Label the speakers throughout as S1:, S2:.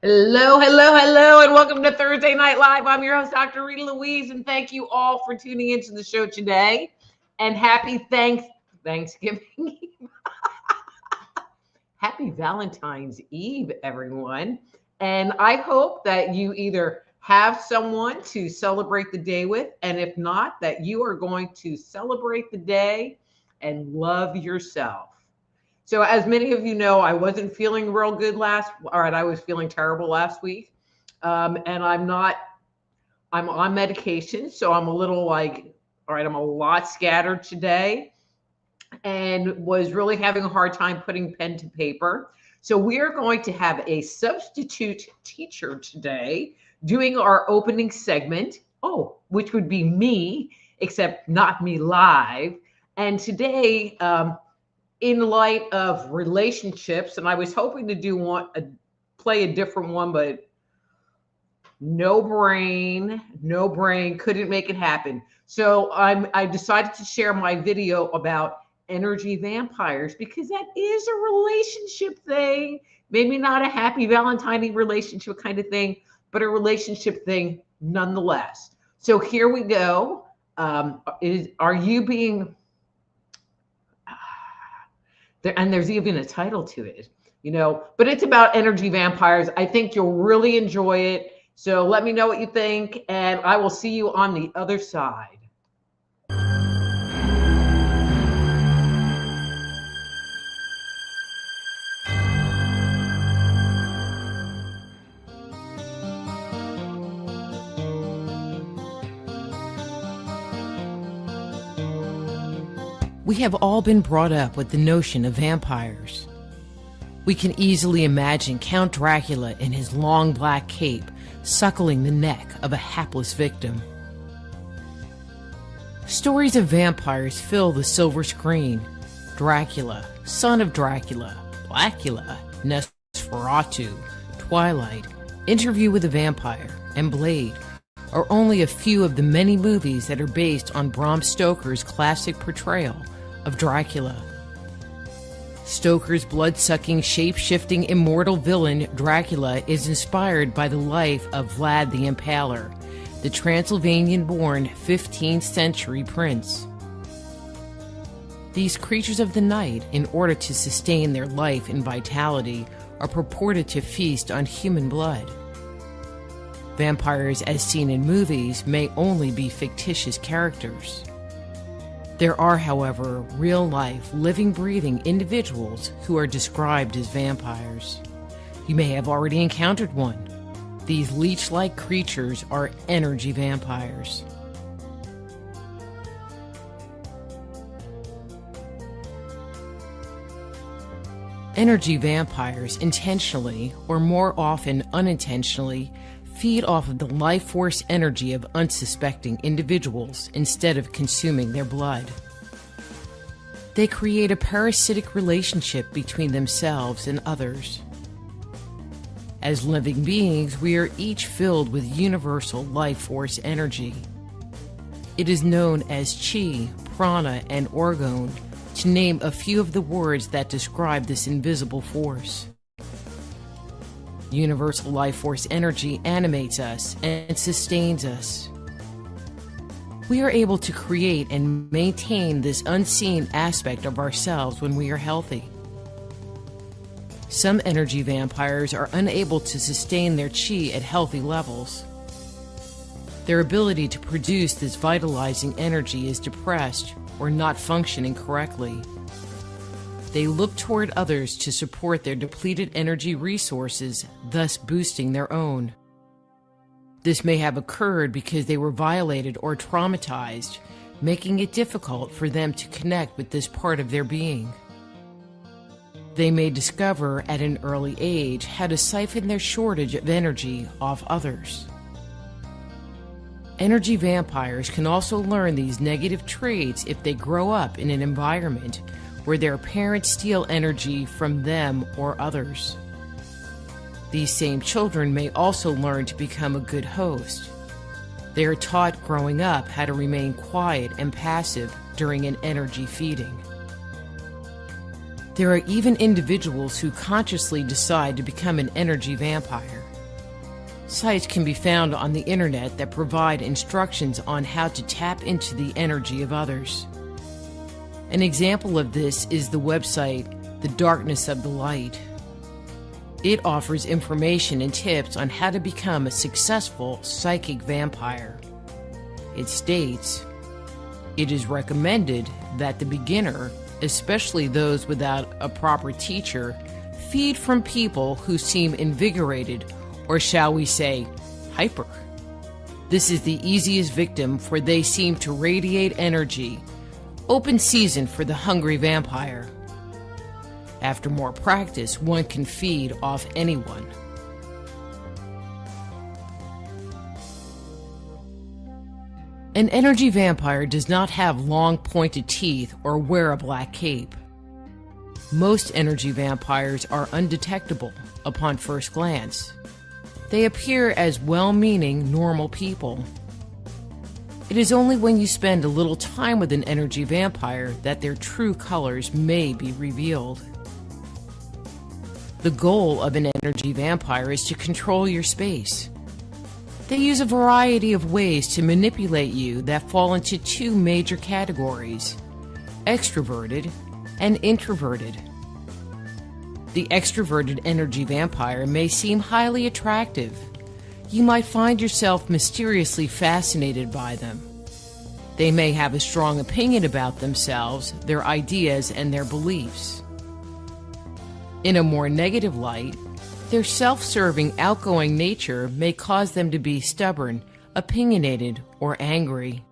S1: Hello, hello, hello, and welcome to Thursday Night Live. I'm your host, Dr. Rita Louise, and thank you all for tuning into the show today. And happy Thanksgiving Eve. Happy Valentine's Eve, everyone. And I hope that you either have someone to celebrate the day with, and if not, that you are going to celebrate the day and love yourself. So as many of you know, I wasn't feeling real good I was feeling terrible last week. And I'm on medication. So I'm a little I'm a lot scattered today and was really having a hard time putting pen to paper. So we are going to have a substitute teacher today doing our opening segment. Which would be me, except not me live. And today, in light of relationships, and I was hoping to play a different one, but no brain, couldn't make it happen. So I decided to share my video about energy vampires because that is a relationship thing. Maybe not a happy Valentine relationship kind of thing, but a relationship thing nonetheless. So here we go. Are you being there? And there's even a title to it, but it's about energy vampires. I think you'll really enjoy it. So let me know what you think, and I will see you on the other side.
S2: We have all been brought up with the notion of vampires. We can easily imagine Count Dracula in his long black cape suckling the neck of a hapless victim. Stories of vampires fill the silver screen. Dracula, Son of Dracula, Blackula, Nosferatu, Twilight, Interview with a Vampire, and Blade are only a few of the many movies that are based on Bram Stoker's classic portrayal of Dracula. Stoker's blood-sucking, shape-shifting, immortal villain Dracula is inspired by the life of Vlad the Impaler, the Transylvanian-born 15th century prince. These creatures of the night, in order to sustain their life and vitality, are purported to feast on human blood. Vampires, as seen in movies, may only be fictitious characters. There are, however, real-life, living, breathing individuals who are described as vampires. You may have already encountered one. These leech-like creatures are energy vampires. Energy vampires intentionally, or more often unintentionally, feed off of the life force energy of unsuspecting individuals instead of consuming their blood. They create a parasitic relationship between themselves and others. As living beings, we are each filled with universal life force energy. It is known as chi, prana, and orgone, to name a few of the words that describe this invisible force. Universal life force energy animates us and sustains us. We are able to create and maintain this unseen aspect of ourselves when we are healthy. Some energy vampires are unable to sustain their chi at healthy levels. Their ability to produce this vitalizing energy is depressed or not functioning correctly. They look toward others to support their depleted energy resources, thus boosting their own. This may have occurred because they were violated or traumatized, making it difficult for them to connect with this part of their being. They may discover at an early age how to siphon their shortage of energy off others. Energy vampires can also learn these negative traits if they grow up in an environment where their parents steal energy from them or others. These same children may also learn to become a good host. They are taught growing up how to remain quiet and passive during an energy feeding. There are even individuals who consciously decide to become an energy vampire. Sites can be found on the internet that provide instructions on how to tap into the energy of others. An example of this is the website The Darkness of the Light. It offers information and tips on how to become a successful psychic vampire. It states, "It is recommended that the beginner, especially those without a proper teacher, feed from people who seem invigorated, or shall we say, hyper. This is the easiest victim, for they seem to radiate energy. Open season for the hungry vampire. After more practice, one can feed off anyone." An energy vampire does not have long pointed teeth or wear a black cape. Most energy vampires are undetectable upon first glance. They appear as well-meaning, normal people. It is only when you spend a little time with an energy vampire that their true colors may be revealed. The goal of an energy vampire is to control your space. They use a variety of ways to manipulate you that fall into two major categories: extroverted and introverted. The extroverted energy vampire may seem highly attractive. You might find yourself mysteriously fascinated by them. They may have a strong opinion about themselves, their ideas, and their beliefs. In a more negative light, their self-serving, outgoing nature may cause them to be stubborn, opinionated, or angry.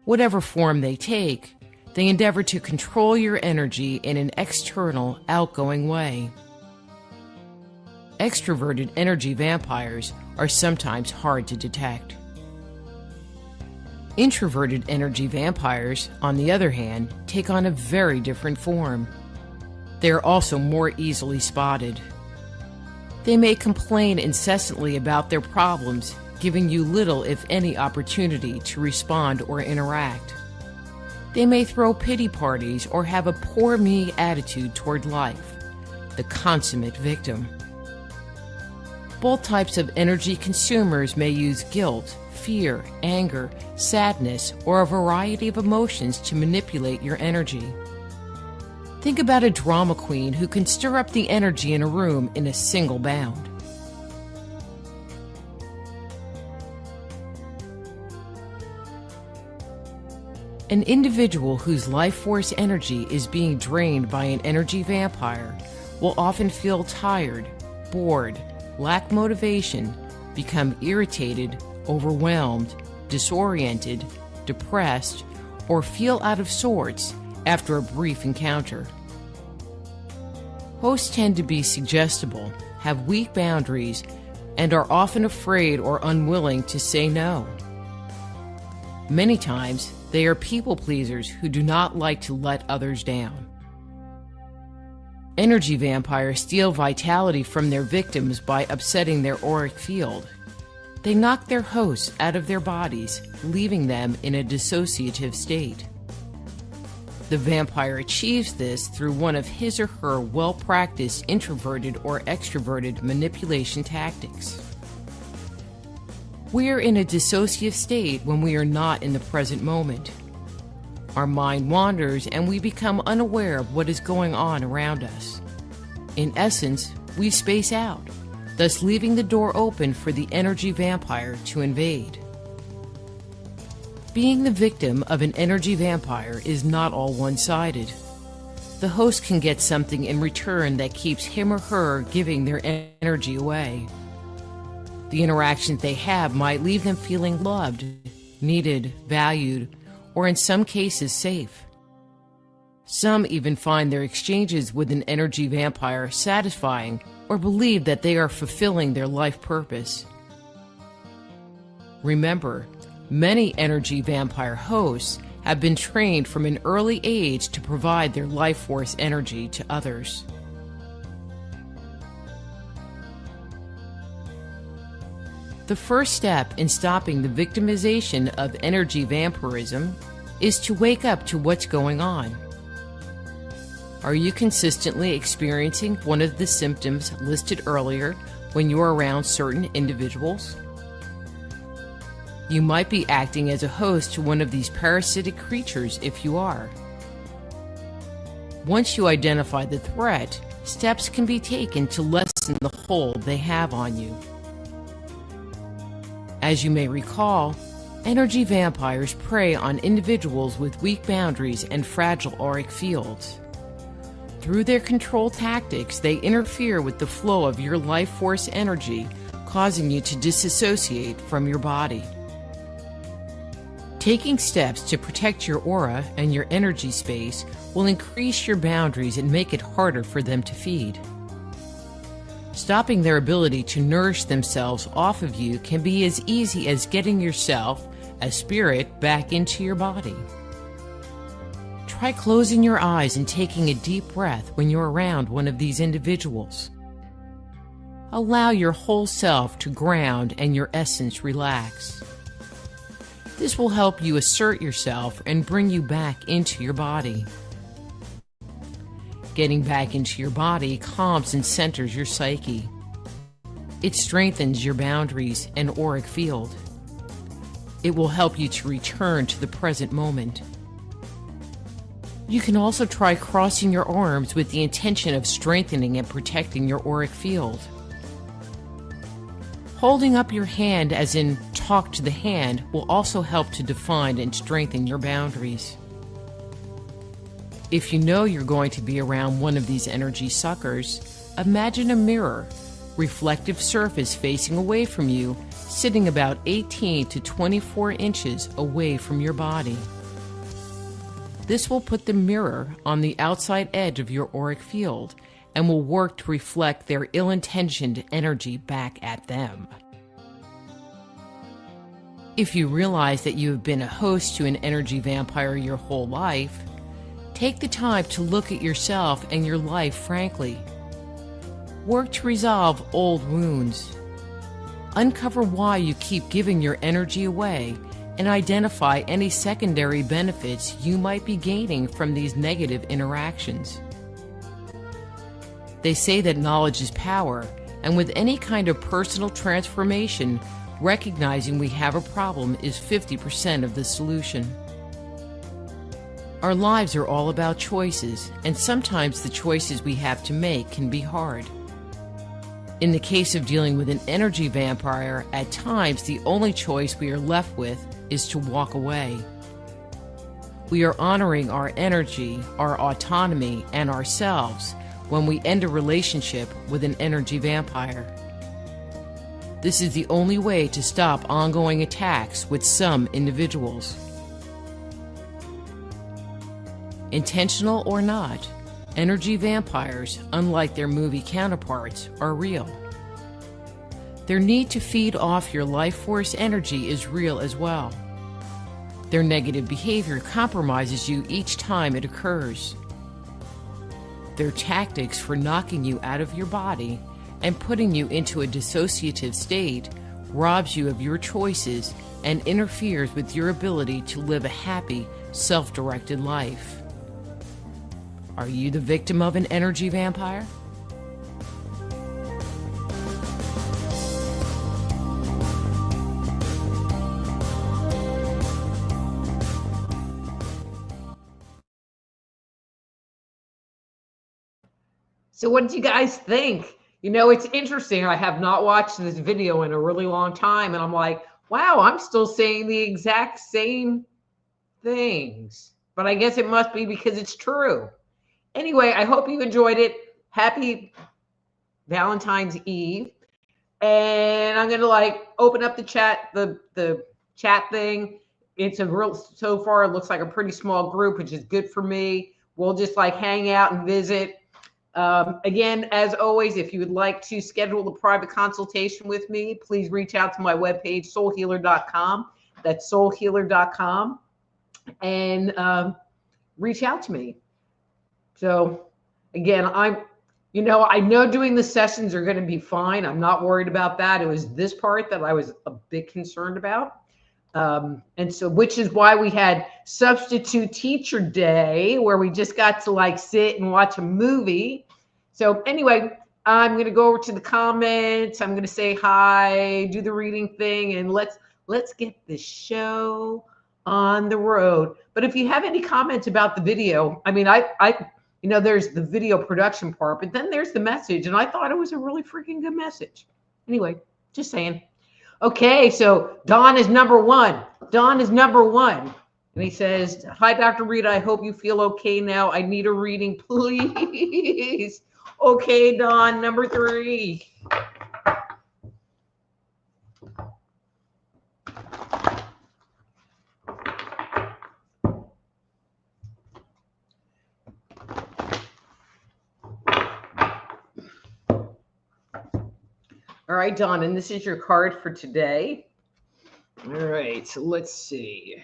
S2: Whatever form they take, they endeavor to control your energy in an external, outgoing way. Extroverted energy vampires are sometimes hard to detect. Introverted energy vampires, on the other hand, take on a very different form. They are also more easily spotted. They may complain incessantly about their problems, giving you little, if any, opportunity to respond or interact. They may throw pity parties or have a poor me attitude toward life, the consummate victim. Both types of energy consumers may use guilt, fear, anger, sadness, or a variety of emotions to manipulate your energy. Think about a drama queen who can stir up the energy in a room in a single bound. An individual whose life force energy is being drained by an energy vampire will often feel tired, bored, lack motivation, become irritated, overwhelmed, disoriented, depressed, or feel out of sorts after a brief encounter. Hosts tend to be suggestible, have weak boundaries, and are often afraid or unwilling to say no. Many times, they are people pleasers who do not like to let others down. Energy vampires steal vitality from their victims by upsetting their auric field. They knock their hosts out of their bodies, leaving them in a dissociative state. The vampire achieves this through one of his or her well-practiced introverted or extroverted manipulation tactics. We are in a dissociative state when we are not in the present moment. Our mind wanders and we become unaware of what is going on around us. In essence, we space out, thus leaving the door open for the energy vampire to invade. Being the victim of an energy vampire is not all one-sided. The host can get something in return that keeps him or her giving their energy away. The interactions they have might leave them feeling loved, needed, valued, or in some cases safe. Some even find their exchanges with an energy vampire satisfying or believe that they are fulfilling their life purpose. Remember, many energy vampire hosts have been trained from an early age to provide their life force energy to others. The first step in stopping the victimization of energy vampirism is to wake up to what's going on. Are you consistently experiencing one of the symptoms listed earlier, when you're around certain individuals? You might be acting as a host to one of these parasitic creatures if you are. Once you identify the threat, steps can be taken to lessen the hold they have on you. As you may recall, energy vampires prey on individuals with weak boundaries and fragile auric fields. Through their control tactics, they interfere with the flow of your life force energy, causing you to disassociate from your body. Taking steps to protect your aura and your energy space will increase your boundaries and make it harder for them to feed. Stopping their ability to nourish themselves off of you can be as easy as getting yourself, as spirit, back into your body. Try closing your eyes and taking a deep breath when you're around one of these individuals. Allow your whole self to ground and your essence relax. This will help you assert yourself and bring you back into your body. Getting back into your body calms and centers your psyche. It strengthens your boundaries and auric field. It will help you to return to the present moment. You can also try crossing your arms with the intention of strengthening and protecting your auric field. Holding up your hand, as in talk to the hand, will also help to define and strengthen your boundaries. If you know you're going to be around one of these energy suckers, imagine a mirror, reflective surface facing away from you, sitting about 18 to 24 inches away from your body. This will put the mirror on the outside edge of your auric field and will work to reflect their ill-intentioned energy back at them. If you realize that you have been a host to an energy vampire your whole life, take the time to look at yourself and your life frankly. Work to resolve old wounds. Uncover why you keep giving your energy away and identify any secondary benefits you might be gaining from these negative interactions. They say that knowledge is power, and with any kind of personal transformation, recognizing we have a problem is 50% of the solution. Our lives are all about choices, and sometimes the choices we have to make can be hard. In the case of dealing with an energy vampire, at times the only choice we are left with is to walk away. We are honoring our energy, our autonomy, and ourselves when we end a relationship with an energy vampire. This is the only way to stop ongoing attacks with some individuals. Intentional or not, energy vampires, unlike their movie counterparts, are real. Their need to feed off your life force energy is real as well. Their negative behavior compromises you each time it occurs. Their tactics for knocking you out of your body and putting you into a dissociative state robs you of your choices and interferes with your ability to live a happy, self-directed life. Are you the victim of an energy vampire?
S1: So what did you guys think? You know, it's interesting. I have not watched this video in a really long time, and I'm like, wow, I'm still saying the exact same things. But I guess it must be because it's true. Anyway, I hope you enjoyed it. Happy Valentine's Eve. And I'm going to open up the chat, the chat thing. It's so far, it looks like a pretty small group, which is good for me. We'll just hang out and visit. Again, as always, if you would like to schedule a private consultation with me, please reach out to my webpage, soulhealer.com. That's soulhealer.com. And reach out to me. So again, I know doing the sessions are going to be fine. I'm not worried about that. It was this part that I was a bit concerned about. And so, which is why we had substitute teacher day, where we just got to sit and watch a movie. So anyway, I'm going to go over to the comments. I'm going to say hi, do the reading thing, and let's get the show on the road. But if you have any comments about the video, I mean, there's the video production part, but then there's the message, and I thought it was a really freaking good message. Anyway, just saying. Okay, so Don is number one. Don is number one. And he says, hi, Dr. Rita. I hope you feel okay now. I need a reading, please. Okay, Don, number three. All right, Don, and this is your card for today. All right, so let's see.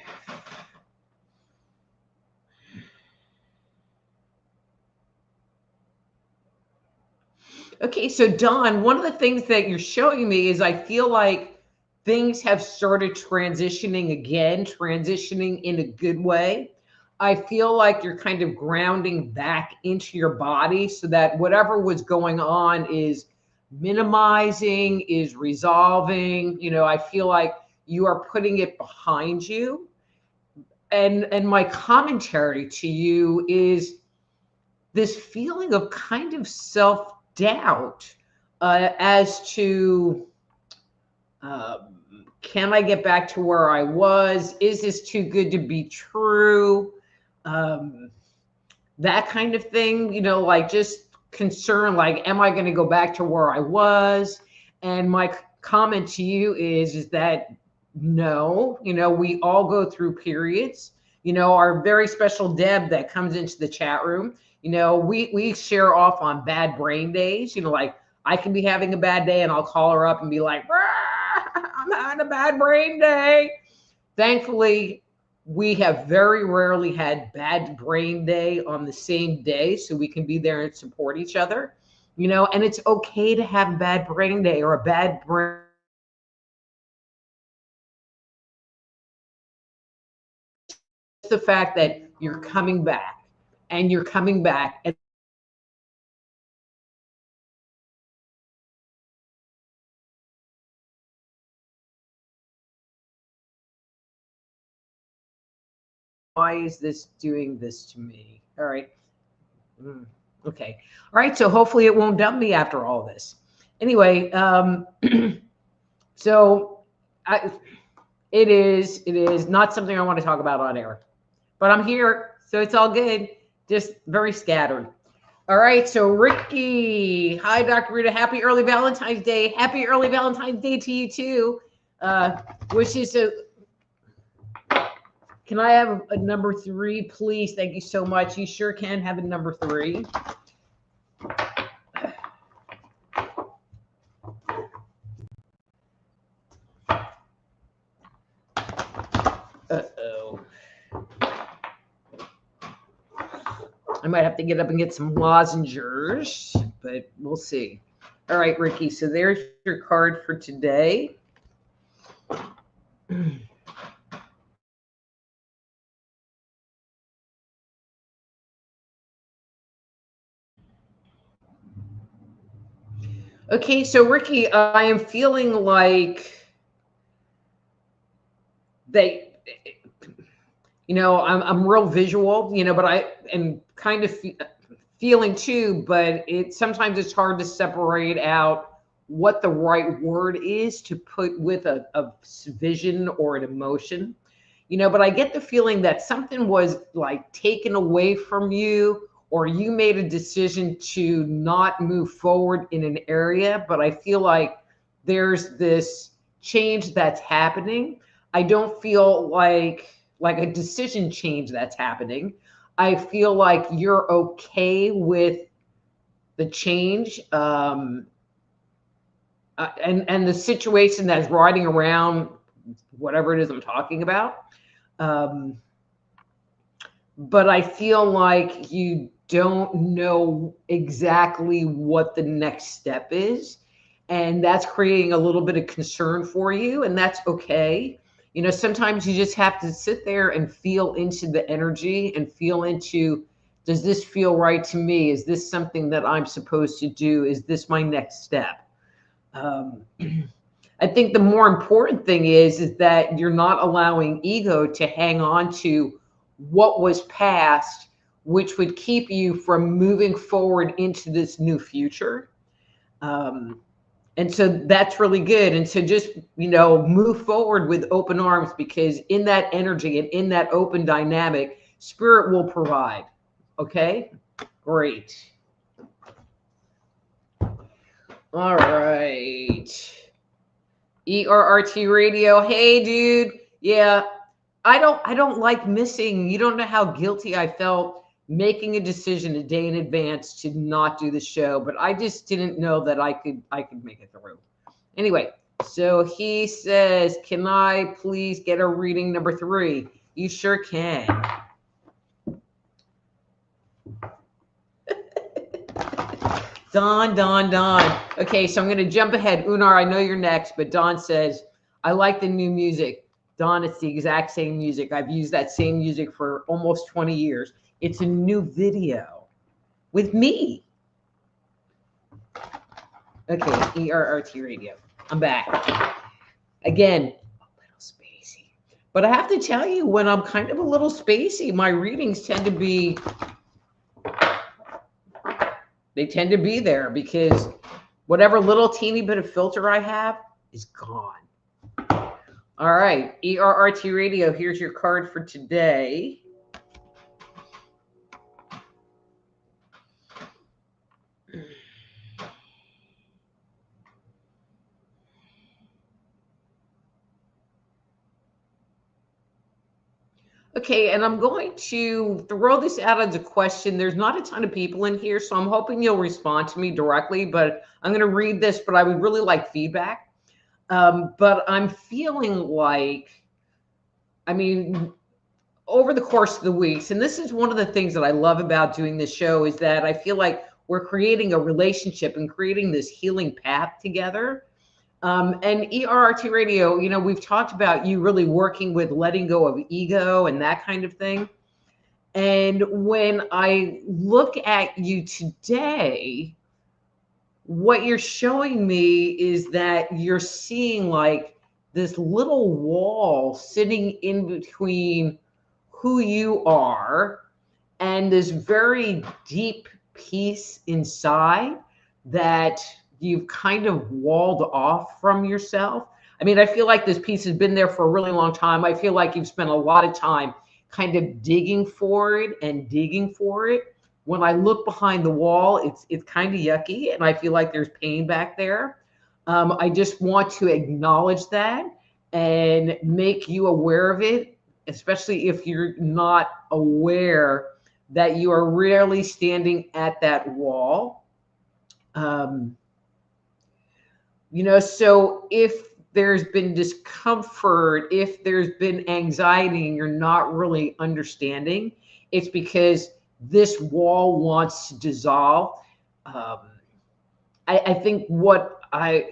S1: Okay, so Don, one of the things that you're showing me is I feel like things have started transitioning again, transitioning in a good way. I feel like you're kind of grounding back into your body so that whatever was going on is minimizing, is resolving. I feel like you are putting it behind you. And my commentary to you is this feeling of kind of self-doubt as to can I get back to where I was? Is this too good to be true? That kind of thing, like just concern, like, am I going to go back to where I was? And my comment to you is that no, we all go through periods. Our very special Deb that comes into the chat room, we share off on bad brain days. Like I can be having a bad day and I'll call her up and be like, I'm having a bad brain day. Thankfully, we have very rarely had bad brain day on the same day, so we can be there and support each other, and it's okay to have a bad brain day or a bad brain. The fact that you're coming back and you're coming back and why is this doing this to me? All right. Okay. All right. So hopefully it won't dump me after all this. Anyway, so it is not something I want to talk about on air, but I'm here, so it's all good. Just very scattered. All right. So Ricky, hi, Dr. Rita. Happy early Valentine's Day. Happy early Valentine's Day to you too. Wishes to. Can I have a number 3, please? Thank you so much. You sure can have a number 3. Uh-oh. I might have to get up and get some lozenges, but we'll see. All right, Ricky, so there's your card for today. Okay, so Ricky, I am feeling like they, I'm real visual, but I am kind of feeling too, but sometimes it's hard to separate out what the right word is to put with a vision or an emotion, but I get the feeling that something was like taken away from you, or you made a decision to not move forward in an area, but I feel like there's this change that's happening. I don't feel like a decision change that's happening. I feel like you're okay with the change and the situation that's riding around whatever it is I'm talking about. But I feel like you don't know exactly what the next step is. And that's creating a little bit of concern for you. And that's okay. Sometimes you just have to sit there and feel into the energy and feel into Does this feel right to me? Is this something that I'm supposed to do? Is this my next step? I think the more important thing is that you're not allowing ego to hang on to what was past, which would keep you from moving forward into this new future. And so that's really good. And so just, move forward with open arms, because in that energy and in that open dynamic, spirit will provide. Okay, great. All right. ERRT radio. Hey, dude. Yeah, I don't like missing. You don't know how guilty I felt making a decision a day in advance to not do the show, but I just didn't know that I could make it through. Anyway, so he says, "Can I please get a reading number 3?" You sure can. Don. Okay, so I'm going to jump ahead. Unar, I know you're next, but Don says, "I like the new music." Don, it's the exact same music. I've used that same music for almost 20 years. It's a new video with me. Okay, ERRT radio. I'm back. Again, a little spacey. But I have to tell you, when I'm kind of a little spacey, my readings tend to be there, because whatever little teeny bit of filter I have is gone. All right, ERRT radio, here's your card for today. Okay, and I'm going to throw this out as a question. There's not a ton of people in here, so I'm hoping you'll respond to me directly, but I'm going to read this, but I would really like feedback. But I'm feeling like, over the course of the weeks, and this is one of the things that I love about doing this show, is that I feel like we're creating a relationship and creating this healing path together. And ERRT radio, we've talked about you really working with letting go of ego and that kind of thing. And when I look at you today, what you're showing me is that you're seeing like this little wall sitting in between who you are and this very deep peace inside that you've kind of walled off from yourself. I feel like this piece has been there for a really long time. I feel like you've spent a lot of time kind of digging for it. When I look behind the wall, it's kind of yucky, and I feel like there's pain back there. I just want to acknowledge that and make you aware of it, especially if you're not aware that you are rarely standing at that wall. So if there's been discomfort, if there's been anxiety and you're not really understanding, it's because this wall wants to dissolve. I think what I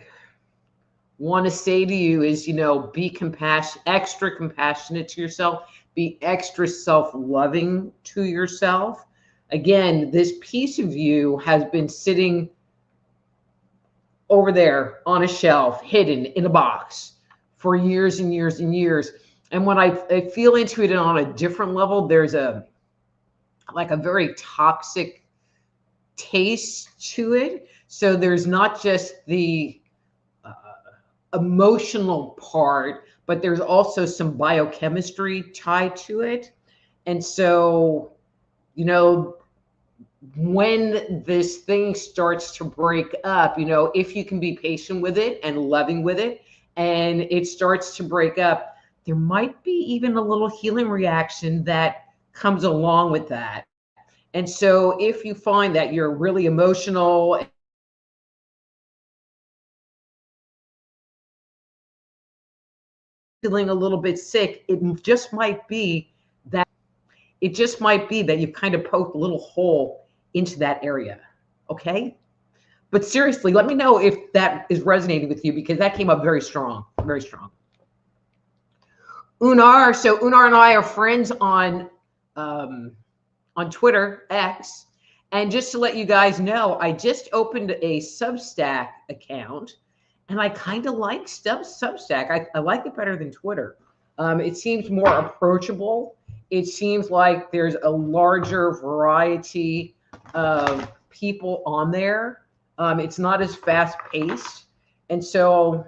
S1: want to say to you is, be extra compassionate to yourself, be extra self-loving to yourself. Again, this piece of you has been sitting over there on a shelf, hidden in a box for years and years and years. And when I feel into it on a different level, there's a very toxic taste to it. So there's not just the emotional part, but there's also some biochemistry tied to it. And so, when this thing starts to break up, if you can be patient with it and loving with it, and it starts to break up, there might be even a little healing reaction that comes along with that. And so if you find that you're really emotional, feeling a little bit sick, it just might be that you've kind of poked a little hole into that area. Okay. But seriously, let me know if that is resonating with you, because that came up very strong, very strong. Unar. So Unar and I are friends on on Twitter, X. And just to let you guys know, I just opened a Substack account, and I kind of like Substack. I like it better than Twitter. It seems more approachable. It seems like there's a larger variety of people on there. It's not as fast paced. And so,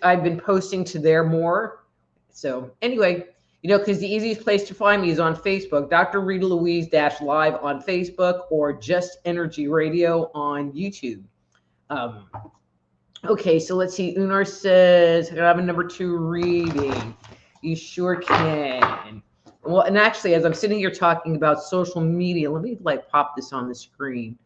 S1: I've been posting to there more. So anyway, because the easiest place to find me is on Facebook, Dr. Rita Louise -live on Facebook, or Just Energy Radio on YouTube. Okay, so let's see. Unar says, I have a number 2 reading. You sure can. Well, and actually, as I'm sitting here talking about social media, let me pop this on the screen.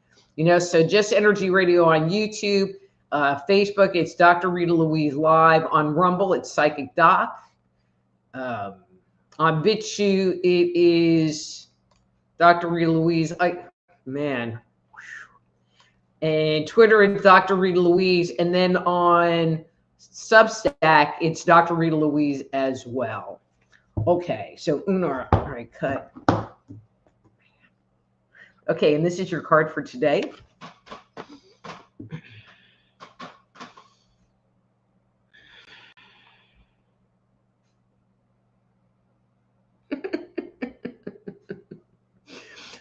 S1: So Just Energy Radio on YouTube, Facebook, it's Dr. Rita Louise Live. On Rumble, it's Psychic Doc. On BitChute, it is Dr. Rita Louise. Man. And Twitter, it's Dr. Rita Louise. And then on Substack, it's Dr. Rita Louise as well. Okay, so Unar, all right, cut. Okay, and this is your card for today.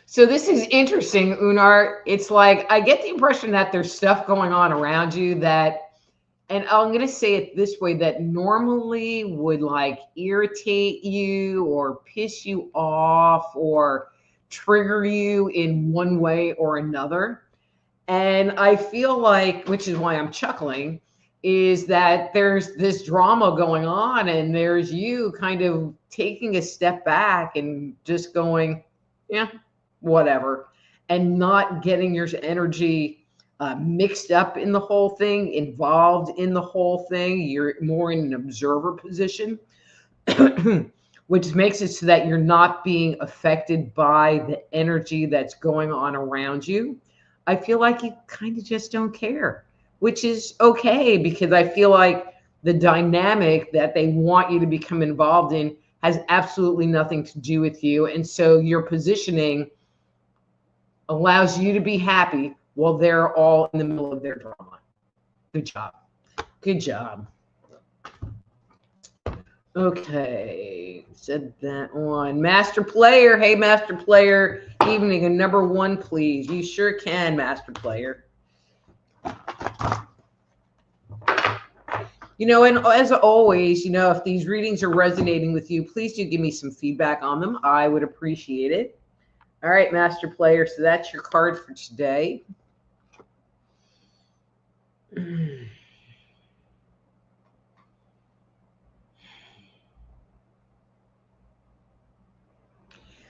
S1: So this is interesting, Unar. It's like, I get the impression that there's stuff going on around you that, and I'm going to say it this way, that normally would irritate you or piss you off or trigger you in one way or another. And I feel like, which is why I'm chuckling, is that there's this drama going on, and there's you kind of taking a step back and just going, yeah, whatever, and not getting your energy mixed up in the whole thing, involved in the whole thing. You're more in an observer position, which makes it so that you're not being affected by the energy that's going on around you. I feel like you kind of just don't care, which is okay, because I feel like the dynamic that they want you to become involved in has absolutely nothing to do with you. And so your positioning allows you to be happy while they're all in the middle of their drama. Good job. Good job. Okay, said that one. Master Player. Hey, Master Player. Evening, a number 1, please. You sure can, Master Player. And as always, if these readings are resonating with you, please do give me some feedback on them. I would appreciate it. All right, Master Player, so that's your card for today.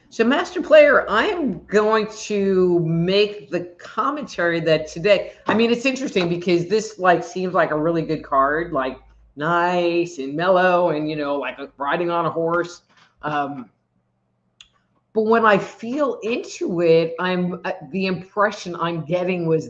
S1: So, Master Player, I am going to make the commentary that today, it's interesting because this seems like a really good card, nice and mellow and, like riding on a horse. But when I feel into it, the impression I'm getting was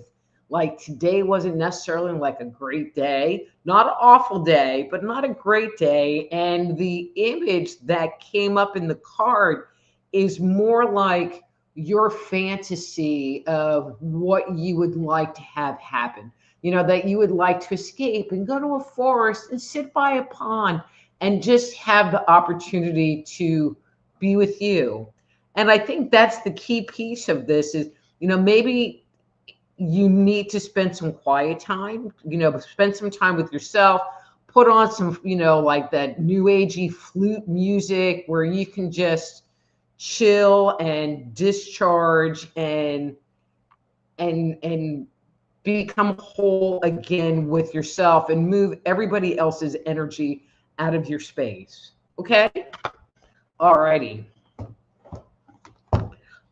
S1: today wasn't necessarily a great day, not an awful day, but not a great day. And the image that came up in the card is more like your fantasy of what you would like to have happen. That you would like to escape and go to a forest and sit by a pond and just have the opportunity to be with you. And I think that's the key piece of this is, maybe you need to spend some quiet time, spend some time with yourself, put on some, that new agey flute music where you can just chill and discharge and become whole again with yourself and move everybody else's energy out of your space. Okay? All righty.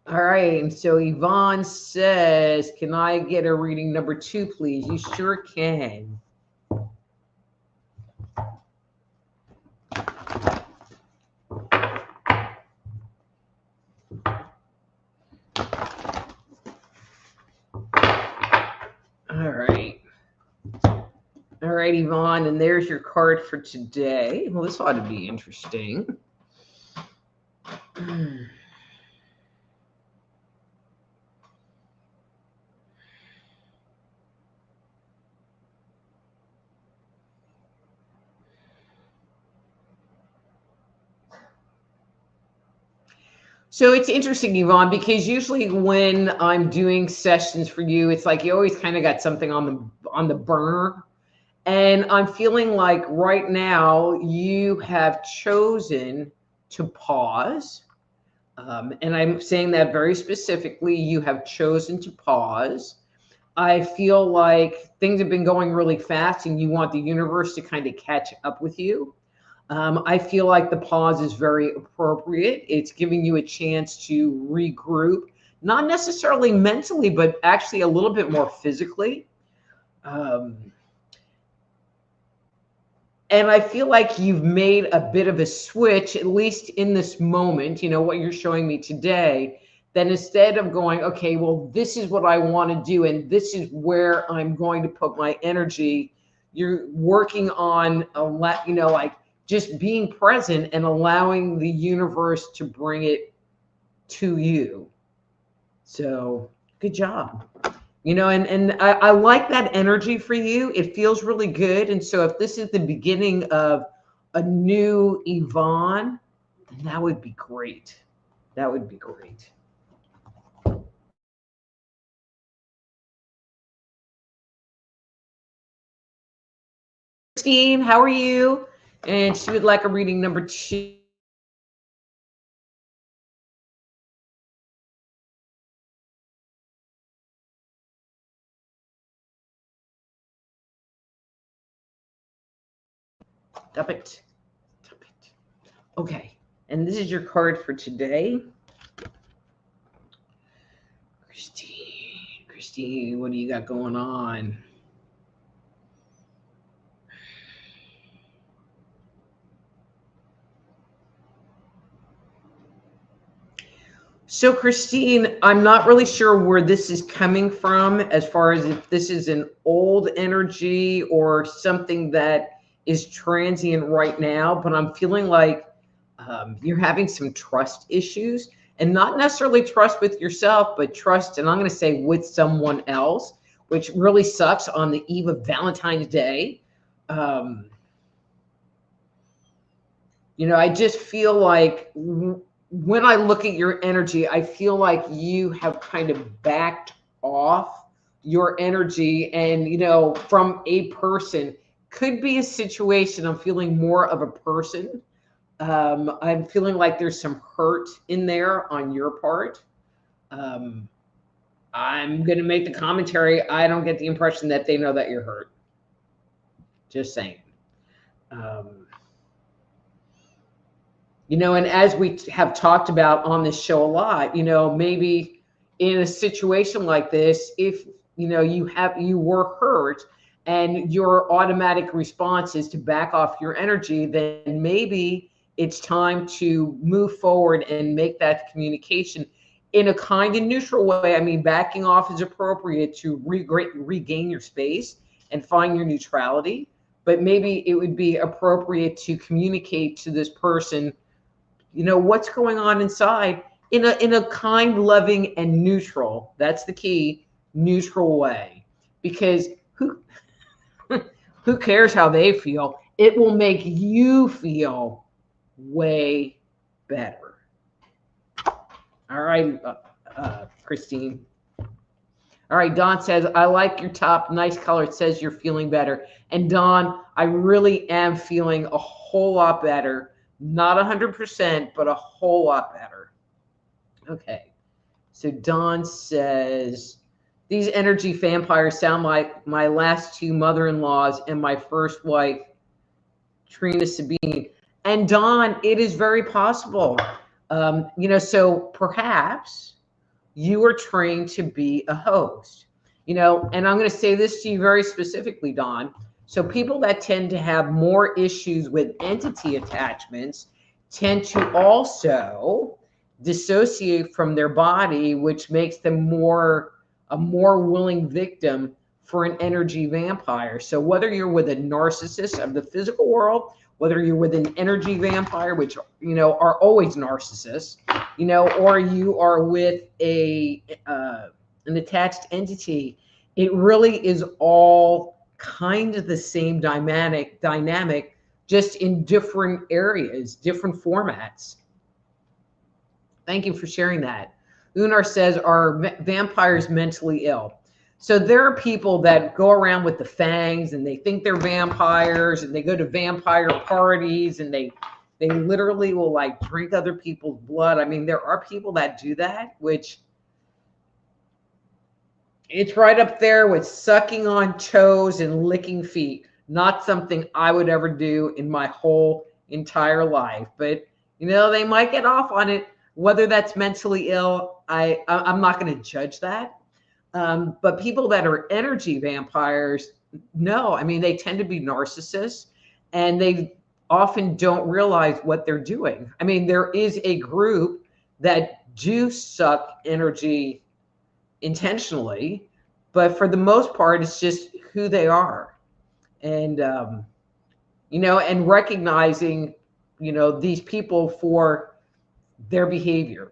S1: All right, and so Yvonne says, can I get a reading number 2, please? You sure can. All right. All right, Yvonne, and there's your card for today. Well, this ought to be interesting. So it's interesting, Yvonne, because usually when I'm doing sessions for you, it's like you always kind of got something on the burner. And I'm feeling like right now you have chosen to pause. And I'm saying that very specifically. You have chosen to pause. I feel like things have been going really fast and you want the universe to kind of catch up with you. I feel like the pause is very appropriate. It's giving you a chance to regroup, not necessarily mentally, but actually a little bit more physically. Um, and I feel like you've made a bit of a switch, at least in this moment, what you're showing me today, that instead of going, okay, well, this is what I want to do, and this is where I'm going to put my energy, you're working on like just being present and allowing the universe to bring it to you. So good job. And I like that energy for you. It feels really good. And so if this is the beginning of a new Yvonne, then that would be great. That would be great. Christine, how are you? And she would like a reading number 2. Stop it. Stop it. Okay. And this is your card for today. Christine, what do you got going on? So, Christine, I'm not really sure where this is coming from as far as if this is an old energy or something that is transient right now, but I'm feeling like you're having some trust issues, and not necessarily trust with yourself, but trust, and I'm going to say with someone else, which really sucks on the eve of Valentine's Day. Um, I just feel like when I look at your energy, I feel like you have kind of backed off your energy, and from a person. Could be a situation. I'm feeling more of a person. I'm feeling like there's some hurt in there on your part. um, I'm going to make the commentary. I don't get the impression that they know that you're hurt. Just saying. um, and as we have talked about on this show a lot, maybe in a situation like this, if you were hurt and your automatic response is to back off your energy, then maybe it's time to move forward and make that communication in a kind and neutral way. I mean, backing off is appropriate to regain your space and find your neutrality, but maybe it would be appropriate to communicate to this person what's going on inside in a kind, loving, and neutral, that's the key, neutral way. Because who cares how they feel? It will make you feel way better. All right, Christine. All right, Dawn says, I like your top, nice color. It says you're feeling better. And Dawn, I really am feeling a whole lot better. Not 100%, but a whole lot better. Okay. So Dawn says, these energy vampires sound like my last 2 mother-in-laws and my first wife, Trina Sabine. And Dawn, it is very possible. So perhaps you were trained to be a host, and I'm going to say this to you very specifically, Dawn. So people that tend to have more issues with entity attachments tend to also dissociate from their body, which makes them a more willing victim for an energy vampire. So whether you're with a narcissist of the physical world, whether you're with an energy vampire, which are always narcissists, or you are with an attached entity, it really is all kind of the same dynamic, just in different areas, different formats. Thank you for sharing that. Unar says, are vampires mentally ill? So there are people that go around with the fangs and they think they're vampires and they go to vampire parties and they literally will like drink other people's blood. I mean, there are people that do that, which it's right up there with sucking on toes and licking feet. Not something I would ever do in my whole entire life. But you know, they might get off on it. Whether that's mentally ill, I'm not going to judge that. But people that are energy vampires, no, I mean, they tend to be narcissists and they often don't realize what they're doing. I mean, there is a group that do suck energy intentionally, but for the most part, it's just who they are. And, you know, and recognizing, you know, these people for their behavior.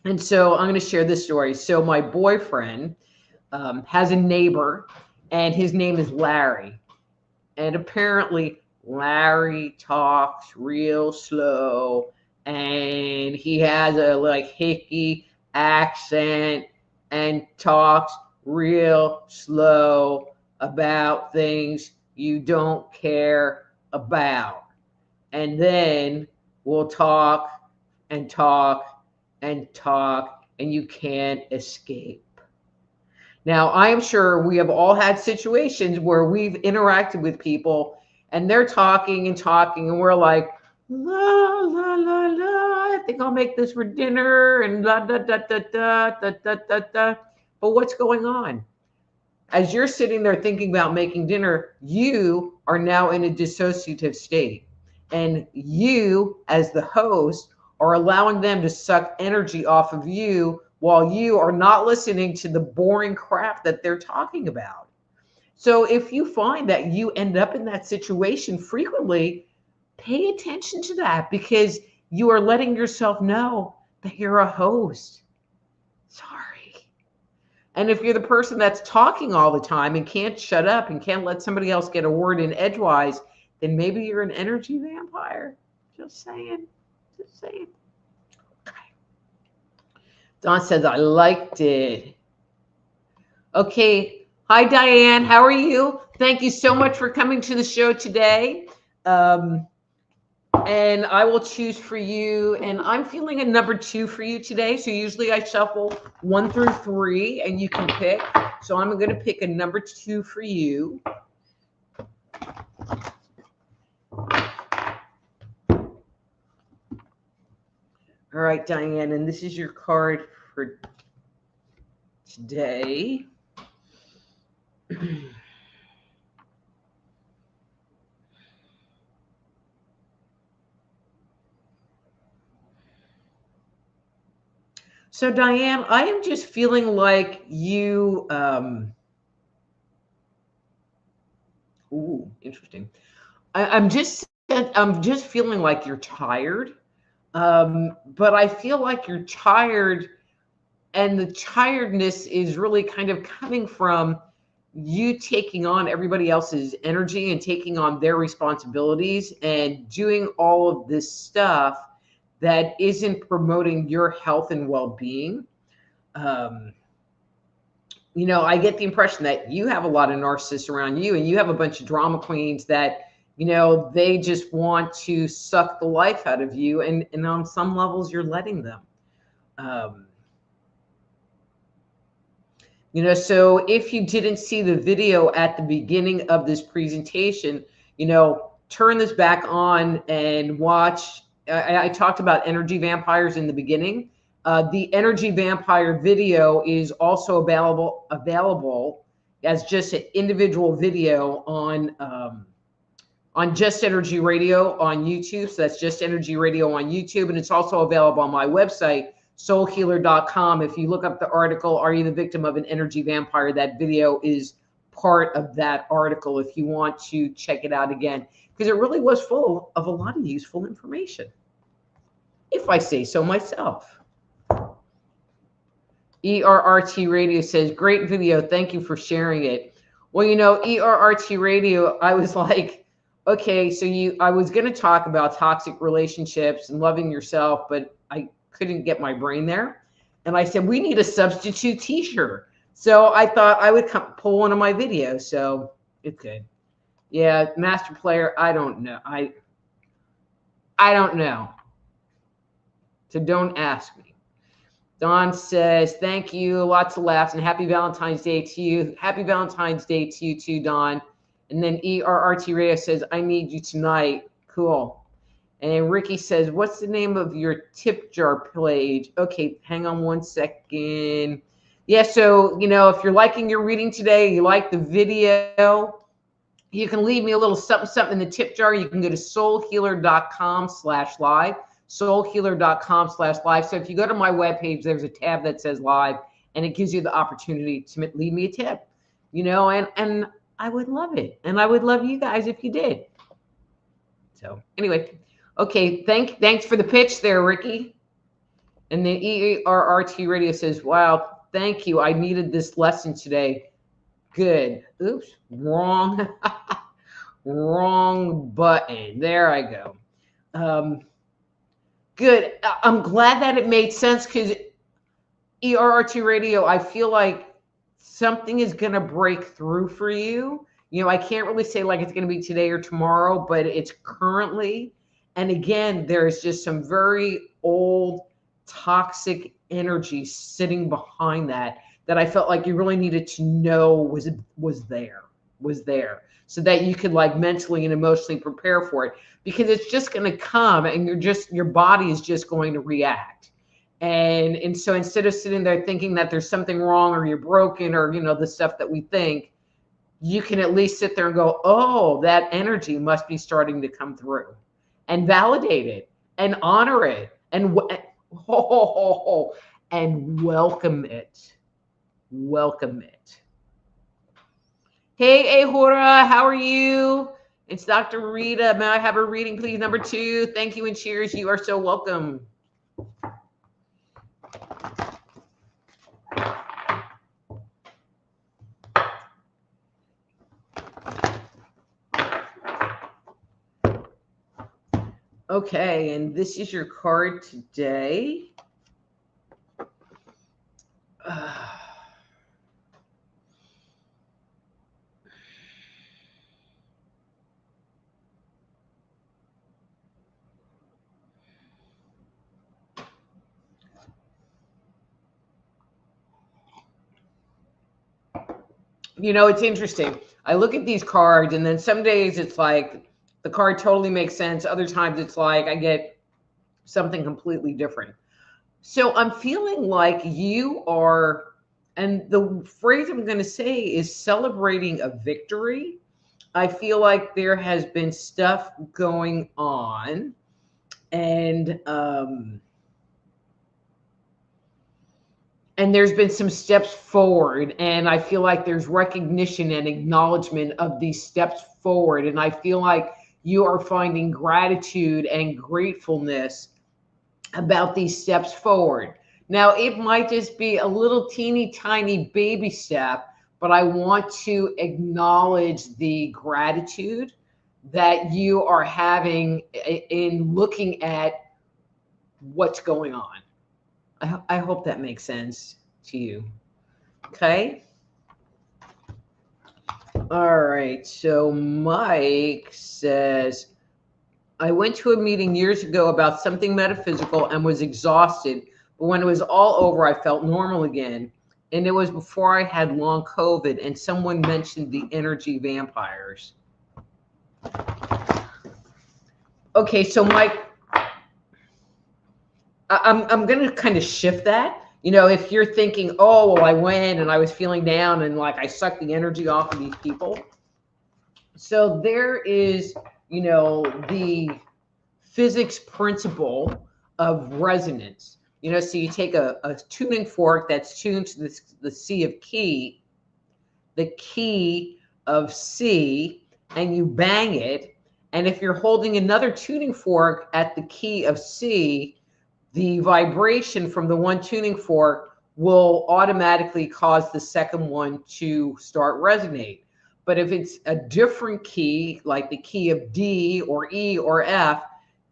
S1: And so I'm going to share this story. So my boyfriend has a neighbor, and his name is Larry. And apparently, Larry talks real slow, and he has a like hickey accent and talks real slow about things you don't care about. And then we'll talk and talk and talk, and you can't escape. Now, I am sure we have all had situations where we've interacted with people and they're talking and talking, and we're like, la, la, la, la, I think I'll make this for dinner, and la, da, da, da, da, da, da, da, da. But what's going on? As you're sitting there thinking about making dinner, you are now in a dissociative state. And you, as the host, are allowing them to suck energy off of you while you are not listening to the boring crap that they're talking about. So if you find that you end up in that situation frequently, pay attention to that, because you are letting yourself know that you're a host. Sorry. And if you're the person that's talking all the time and can't shut up and can't let somebody else get a word in edgewise, then maybe you're an energy vampire. Just saying. Just saying. Okay. Dawn says, I liked it. Okay. Hi, Diane. How are you? Thank you so much for coming to the show today. And I will choose for you. And I'm feeling a number 2 for you today. So usually I shuffle 1 through 3 and you can pick. So I'm going to pick a number 2 for you. All right, Diane, and this is your card for today. So, Diane, I am just feeling like you, ooh, interesting. I'm just feeling like you're tired. But I feel like you're tired, and the tiredness is really kind of coming from you taking on everybody else's energy and taking on their responsibilities and doing all of this stuff that isn't promoting your health and well-being. You know, I get the impression that you have a lot of narcissists around you, and you have a bunch of drama queens that, you know, they just want to suck the life out of you. And on some levels, you're letting them. You know, so if you didn't see the video at the beginning of this presentation, you know, turn this back on and watch. I talked about energy vampires in the beginning. The energy vampire video is also available as just an individual video on Just Energy Radio on YouTube. So that's Just Energy Radio on YouTube. And it's also available on my website, soulhealer.com. If you look up the article, Are You the Victim of an Energy Vampire? That video is part of that article if you want to check it out again, because it really was full of a lot of useful information, if I say so myself. ERRT Radio says, great video. Thank you for sharing it. Well, you know, ERRT Radio, I was like, okay, so I was going to talk about toxic relationships and loving yourself, but couldn't get my brain there. And I said, we need a substitute t-shirt. So I thought I would pull one of my videos. So it's good. Yeah, master player, I don't know. I don't know. So don't ask me. Don says, thank you. Lots of laughs and happy Valentine's Day to you. Happy Valentine's Day to you too, Don. And then ERRT Radio says, I need you tonight. Cool. And Ricky says, what's the name of your tip jar page? Okay, hang on one second. Yeah, so, if you're liking your reading today, you like the video, you can leave me a little something in the tip jar. You can go to soulhealer.com/live, soulhealer.com/live. So if you go to my webpage, there's a tab that says live, and it gives you the opportunity to leave me a tip, and I would love it. And I would love you guys if you did. So anyway, okay, thanks for the pitch there, Ricky. And then ERRT Radio says, wow, thank you. I needed this lesson today. Good. Oops, wrong button. There I go. Good. I'm glad that it made sense, because ERRT Radio, I feel like something is going to break through for you. I can't really say like it's going to be today or tomorrow, but it's currently. And again, there's just some very old toxic energy sitting behind that I felt like you really needed to know was there, so that you could like mentally and emotionally prepare for it, because it's just going to come and your body is just going to react. And so instead of sitting there thinking that there's something wrong or you're broken or, the stuff that we think, you can at least sit there and go, oh, that energy must be starting to come through, and validate it and honor it and welcome it. Welcome it. Hey, Ahura, how are you? It's Dr. Rita. May I have a reading, please? Number 2. Thank you and cheers. You are so welcome. Okay, and this is your card today. It's interesting. I look at these cards, and then some days it's like the card totally makes sense. Other times it's like I get something completely different. So I'm feeling like you are, and the phrase I'm going to say is celebrating a victory. I feel like there has been stuff going on, and there's been some steps forward, and I feel like there's recognition and acknowledgement of these steps forward. And I feel like you are finding gratitude and gratefulness about these steps forward. Now, it might just be a little teeny tiny baby step, but I want to acknowledge the gratitude that you are having in looking at what's going on. I hope that makes sense to you. Okay. All right. So Mike says, I went to a meeting years ago about something metaphysical and was exhausted. But when it was all over, I felt normal again. And it was before I had long COVID, and someone mentioned the energy vampires. Okay. So Mike, I'm going to kind of shift that. If you're thinking, oh, well, I went and I was feeling down and like I sucked the energy off of these people. So there is, the physics principle of resonance. So you take a tuning fork that's tuned to the C of key, the key of C, and you bang it. And if you're holding another tuning fork at the key of C, the vibration from the one tuning fork will automatically cause the second one to start resonate. But if it's a different key, like the key of D or E or F,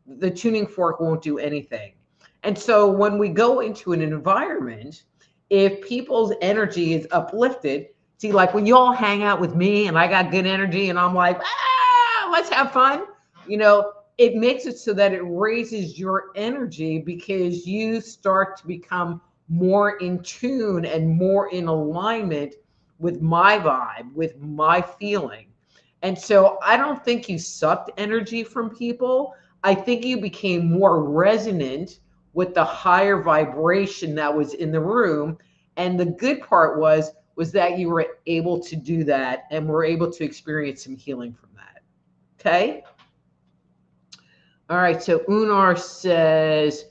S1: the tuning fork won't do anything. And so when we go into an environment, if people's energy is uplifted, see, like when you all hang out with me and I got good energy and I'm like, let's have fun, it makes it so that it raises your energy because you start to become more in tune and more in alignment with my vibe, with my feeling. And so I don't think you sucked energy from people. I think you became more resonant with the higher vibration that was in the room. And the good part was that you were able to do that and were able to experience some healing from that. Okay. All right. So Unar says,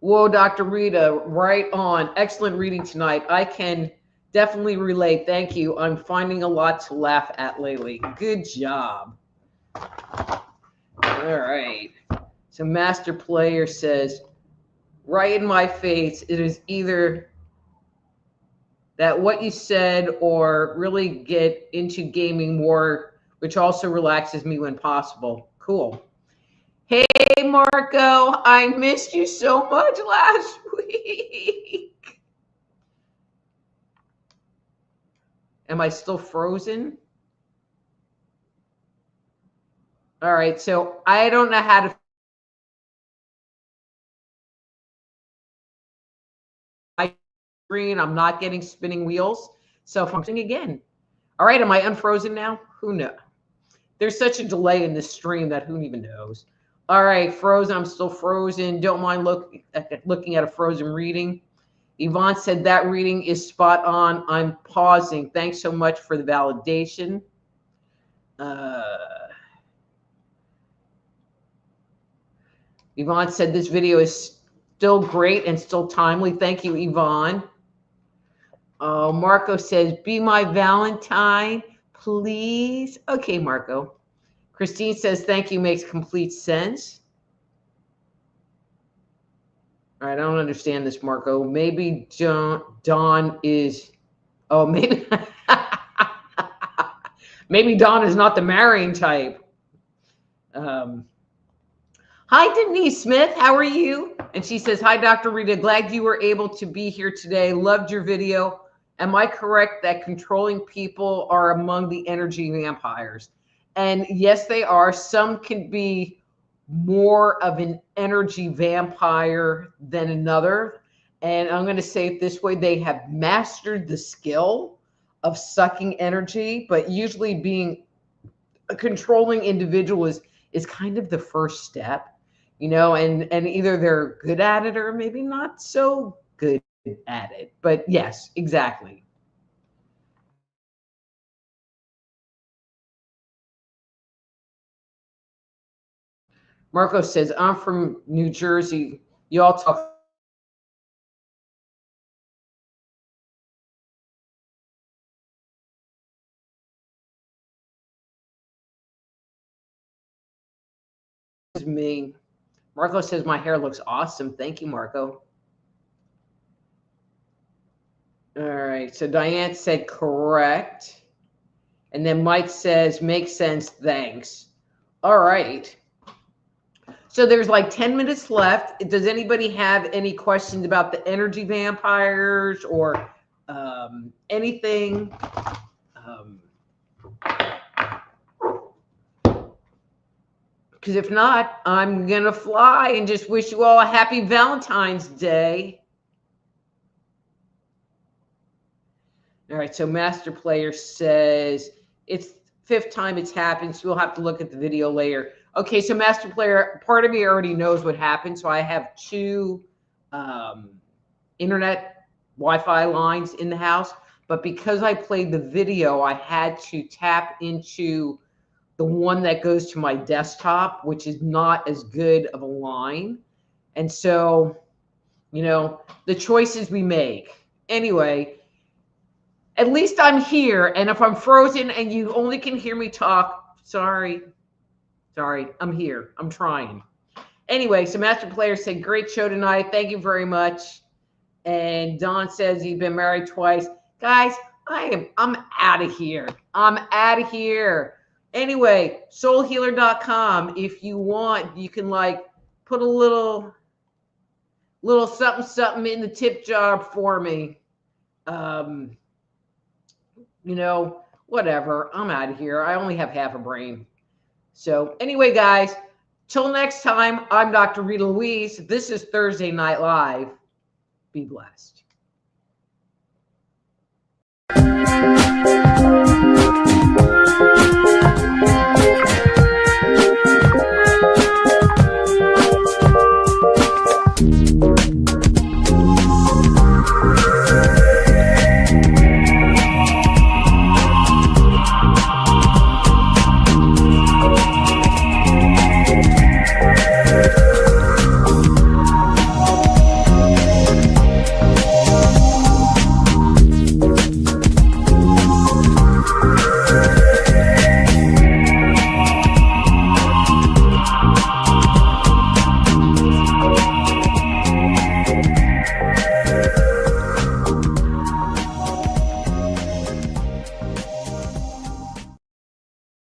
S1: whoa, Dr. Rita, right on. Excellent reading tonight. I can definitely relate. Thank you. I'm finding a lot to laugh at lately. Good job. All right. So Master Player says, right in my face, it is either that what you said or really get into gaming more, which also relaxes me when possible. Cool. Hey, Marco, I missed you so much last week. Am I still frozen? All right, so I don't know how to my screen. I'm not getting spinning wheels. So if I'm saying again. All right, am I unfrozen now? Who knows? There's such a delay in this stream that who even knows? All right, frozen. I'm still frozen. Don't mind looking at a frozen reading. Yvonne said that reading is spot on. I'm pausing. Thanks so much for the validation. Yvonne said this video is still great and still timely. Thank you, Yvonne. Marco says, be my Valentine, please. Okay, Marco. Christine says, thank you, makes complete sense. All right, I don't understand this, Marco. Maybe Dawn is, maybe, maybe Dawn is not the marrying type. Hi, Denise Smith. How are you? And she says, hi, Dr. Rita. Glad you were able to be here today. Loved your video. Am I correct that controlling people are among the energy vampires? And yes, they are. Some can be more of an energy vampire than another. And I'm going to say it this way. They have mastered the skill of sucking energy, but usually being a controlling individual is kind of the first step. And either they're good at it or maybe not so good at it. But yes, exactly. Marco says, I'm from New Jersey. You all talk. Me. Marco says, my hair looks awesome. Thank you, Marco. All right. So Diane said correct. And then Mike says, makes sense. Thanks. All right. So there's like 10 minutes left. Does anybody have any questions about the energy vampires or anything? Because if not, I'm going to fly and just wish you all a happy Valentine's Day. All right, so Master Player says, it's fifth time it's happened, so we'll have to look at the video later. Okay, so Master Player, part of me already knows what happened. So I have two internet Wi-Fi lines in the house. But because I played the video, I had to tap into the one that goes to my desktop, which is not as good of a line. And so, the choices we make. Anyway, at least I'm here. And if I'm frozen and you only can hear me talk, sorry, I'm here. I'm trying. Anyway, so Master Player said, great show tonight. Thank you very much. And Don says he's been married twice. Guys, I'm out of here. I'm out of here. Anyway, soulhealer.com. If you want, you can put a little little something, something in the tip jar for me. Um, whatever. I'm out of here. I only have half a brain. So anyway, guys, till next time, I'm Dr. Rita Louise. This is Thursday Night Live. Be blessed.